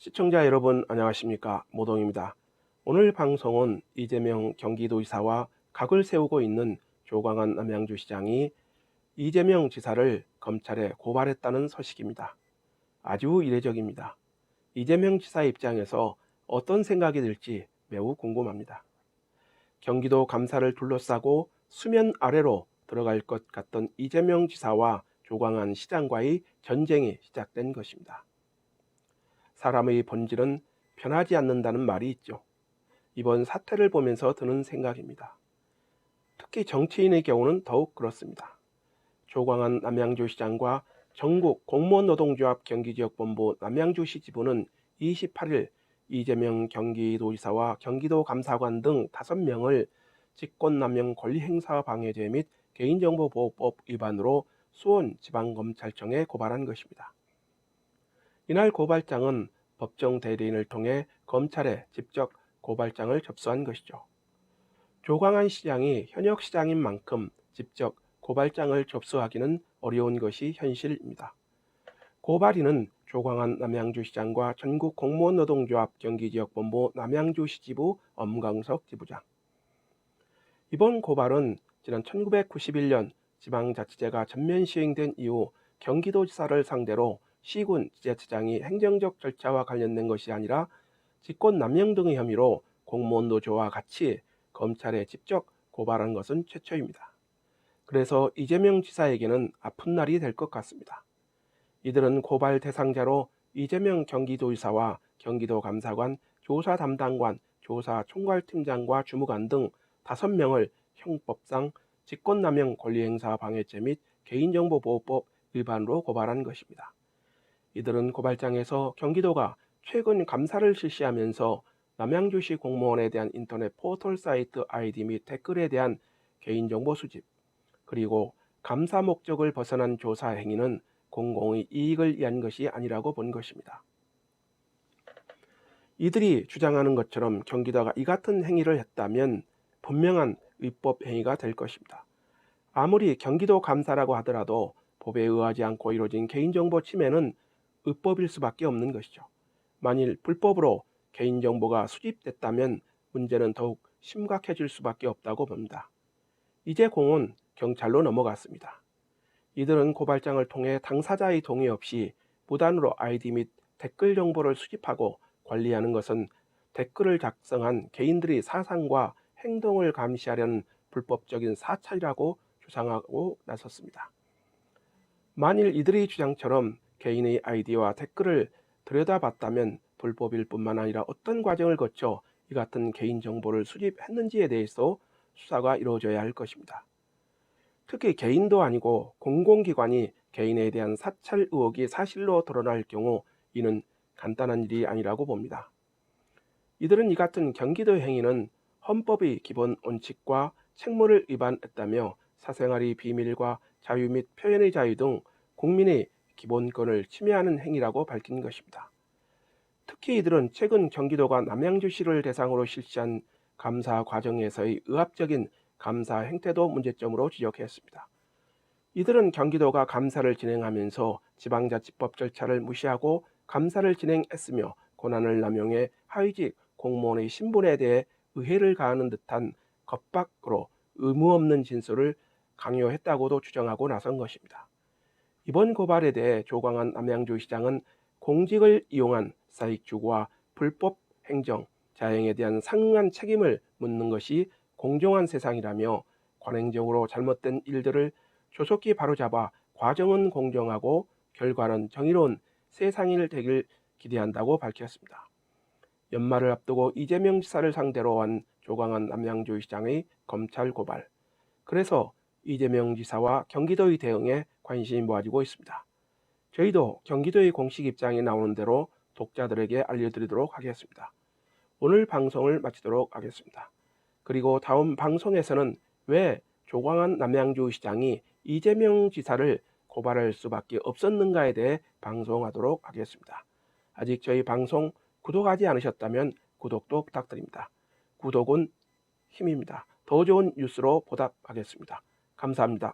시청자 여러분 안녕하십니까, 모동입니다. 오늘 방송은 이재명 경기도지사와 각을 세우고 있는 조광한 남양주시장이 이재명 지사를 검찰에 고발했다는 소식입니다. 아주 이례적입니다. 이재명 지사 입장에서 어떤 생각이 들지 매우 궁금합니다. 경기도 감사를 둘러싸고 수면 아래로 들어갈 것 같던 이재명 지사와 조광한 시장과의 전쟁이 시작된 것입니다. 사람의 본질은 변하지 않는다는 말이 있죠. 이번 사태를 보면서 드는 생각입니다. 특히 정치인의 경우는 더욱 그렇습니다. 조광한 남양주시장과 전국 공무원노동조합 경기지역본부 남양주시 지부는 28일 이재명 경기도지사와 경기도감사관 등 5명을 직권남용 권리행사 방해죄 및 개인정보보호법 위반으로 수원지방검찰청에 고발한 것입니다. 이날 고발장은 법정 대리인을 통해 검찰에 직접 고발장을 접수한 것이죠. 조광한 시장이 현역 시장인 만큼 직접 고발장을 접수하기는 어려운 것이 현실입니다. 고발인은 조광한 남양주시장과 전국 공무원노동조합 경기지역본부 남양주시 지부 엄광석 지부장. 이번 고발은 지난 1991년 지방자치제가 전면 시행된 이후 경기도지사를 상대로 시군 지자체장이 행정적 절차와 관련된 것이 아니라 직권남용 등의 혐의로 공무원노조와 같이 검찰에 직접 고발한 것은 최초입니다. 그래서 이재명 지사에게는 아픈 날이 될 것 같습니다. 이들은 고발 대상자로 이재명 경기도지사와 경기도감사관, 조사담당관, 조사총괄팀장과 주무관 등 5명을 형법상 직권남용 권리행사 방해죄 및 개인정보보호법 위반으로 고발한 것입니다. 이들은 고발장에서 경기도가 최근 감사를 실시하면서 남양주시 공무원에 대한 인터넷 포털 사이트 아이디 및 댓글에 대한 개인정보 수집, 그리고 감사 목적을 벗어난 조사 행위는 공공의 이익을 위한 것이 아니라고 본 것입니다. 이들이 주장하는 것처럼 경기도가 이 같은 행위를 했다면 분명한 위법 행위가 될 것입니다. 아무리 경기도 감사라고 하더라도 법에 의하지 않고 이루어진 개인정보 침해는 위법일 수밖에 없는 것이죠. 만일 불법으로 개인정보가 수집됐다면 문제는 더욱 심각해질 수밖에 없다고 봅니다. 이제 공은 경찰로 넘어갔습니다. 이들은 고발장을 통해 당사자의 동의 없이 무단으로 아이디 및 댓글 정보를 수집하고 관리하는 것은 댓글을 작성한 개인들의 사상과 행동을 감시하려는 불법적인 사찰이라고 주장하고 나섰습니다. 만일 이들의 주장처럼 개인의 아이디와 댓글을 들여다봤다면 불법일 뿐만 아니라 어떤 과정을 거쳐 이 같은 개인정보를 수집했는지에 대해서 수사가 이루어져야 할 것입니다. 특히 개인도 아니고 공공기관이 개인에 대한 사찰 의혹이 사실로 드러날 경우 이는 간단한 일이 아니라고 봅니다. 이들은 이 같은 경기도 행위는 헌법의 기본 원칙과 책무를 위반했다며 사생활의 비밀과 자유 및 표현의 자유 등 국민의 기본권을 침해하는 행위라고 밝힌 것입니다. 특히 이들은 최근 경기도가 남양주시를 대상으로 실시한 감사 과정에서의 의합적인 감사 행태도 문제점으로 지적했습니다. 이들은 경기도가 감사를 진행하면서 지방자치법 절차를 무시하고 감사를 진행했으며 권한을 남용해 하위직 공무원의 신분에 대해 의해를 가하는 듯한 겁박으로 의무 없는 진술을 강요했다고도 주장하고 나선 것입니다. 이번 고발에 대해 조광한 남양주시장은 공직을 이용한 사익추구와 불법 행정, 자행에 대한 상응한 책임을 묻는 것이 공정한 세상이라며 관행적으로 잘못된 일들을 조속히 바로잡아 과정은 공정하고 결과는 정의로운 세상일 되길 기대한다고 밝혔습니다. 연말을 앞두고 이재명 지사를 상대로 한 조광한 남양주시장의 검찰 고발. 그래서 이재명 지사와 경기도의 대응에 관심이 모아지고 있습니다. 저희도 경기도의 공식 입장이 나오는 대로 독자들에게 알려드리도록 하겠습니다. 오늘 방송을 마치도록 하겠습니다. 그리고 다음 방송에서는 왜 조광한 남양주시장이 이재명 지사를 고발할 수밖에 없었는가에 대해 방송하도록 하겠습니다. 아직 저희 방송 구독하지 않으셨다면 구독도 부탁드립니다. 구독은 힘입니다. 더 좋은 뉴스로 보답하겠습니다. 감사합니다.